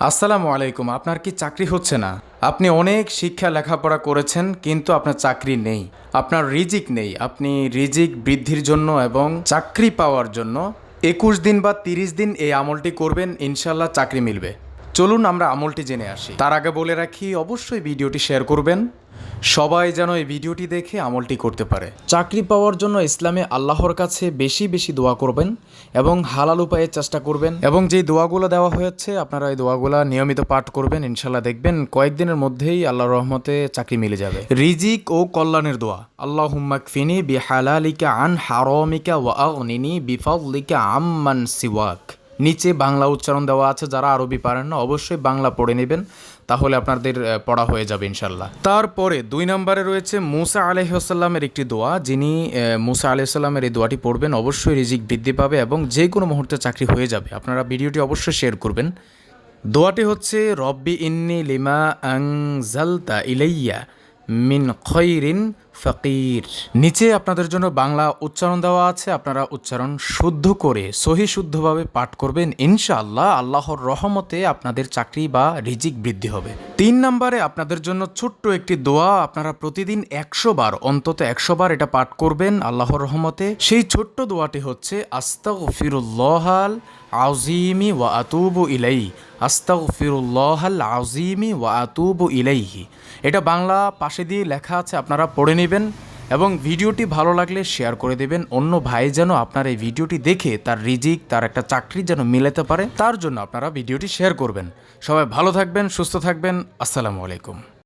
আসসালামু আলাইকুম। আপনার কি চাকরি হচ্ছে না? আপনি অনেক শিক্ষা লেখাপড়া করেছেন কিন্তু আপনার চাকরি নেই, আপনার রিজিক নেই। আপনি রিজিক বৃদ্ধির জন্য এবং চাকরি পাওয়ার জন্য 21 দিন বা 30 দিন এই আমলটি করবেন, ইনশাল্লাহ চাকরি মিলবে। চলুন আমরা আমলটি জেনে আসি। তার আগে বলে রাখি, অবশ্যই ভিডিওটি শেয়ার করবেন, সবাই যেন এই ভিডিওটি দেখে আমলটি করতে পারে। চাকরি পাওয়ার জন্য ইসলামে আল্লাহর কাছে বেশি বেশি দোয়া করবেন এবং হালাল উপায়ে চেষ্টা করবেন, এবং যেই দোয়াগুলো দেওয়া হয়েছে আপনারা এই দোয়াগুলো নিয়মিত পাঠ করবেন। ইনশাল্লাহ দেখবেন কয়েকদিনের মধ্যেই আল্লাহর রহমতে চাকরি মিলে যাবে। রিজিক ও কল্যাণের দোয়া। আল্লাহুম্মা কফিনি বিহালালিকা আন হারামিকা ওয়া আগনিনি বিফাদলিকা আম্মান সিওয়াক। নিচে বাংলা উচ্চারণ দেওয়া আছে, যারা আরবি পারেন না অবশ্যই বাংলা পড়ে নেবেন, তাহলে আপনাদের পড়া হয়ে যাবে ইনশাল্লাহ। তারপরে 2 নম্বরে রয়েছে মুসা আলাইহিসসালামের একটি দোয়া। যিনি মুসা আলাইহিসসালামের এই দোয়াটি পড়বেন অবশ্যই রিজিক বৃদ্ধি পাবে এবং যে কোনো মুহূর্তে চাকরি হয়ে যাবে। আপনারা ভিডিওটি অবশ্যই শেয়ার করবেন। দোয়াটি হচ্ছে রব্বি ইন্নি লিমা আনজালতা ইলাইয়া মিন খৈরিন ফকির। নিচে আপনাদের জন্য বাংলা উচ্চারণ দেওয়া আছে, আপনারা উচ্চারণ শুদ্ধ করে সহি শুদ্ধভাবে পাঠ করবেন। ইনশাআল্লাহ আল্লাহর রহমতে আপনাদের চাকরি বা রিজিক বৃদ্ধি হবে। 3 নম্বরে আপনাদের জন্য ছোট্ট একটি দোয়া। আপনারা প্রতিদিন 100 বার, অন্তত 100 বার এটা পাঠ করবেন আল্লাহর রহমতে। সেই ছোট্ট দোয়াটি হচ্ছে আস্তাগফিরুল্লাহাল আযীমি ওয়া আতুবু ইলাইহি। আস্তাগফিরুল্লাহাল আযীমি ওয়া আতুবু ইলাইহি। এটা বাংলা পাশে দিয়ে লেখা আছে, আপনারা পড়ে নেবেন এবং ভিডিওটি ভালো লাগলে শেয়ার করে দেবেন। অন্য ভাই যেন আপনার এই ভিডিওটি দেখে তার রিজিক, তার একটা চাকরি যেন মিলাতে পারে, তার জন্য আপনারা ভিডিওটি শেয়ার করবেন। সবাই ভালো থাকবেন, সুস্থ থাকবেন। আসসালামু আলাইকুম।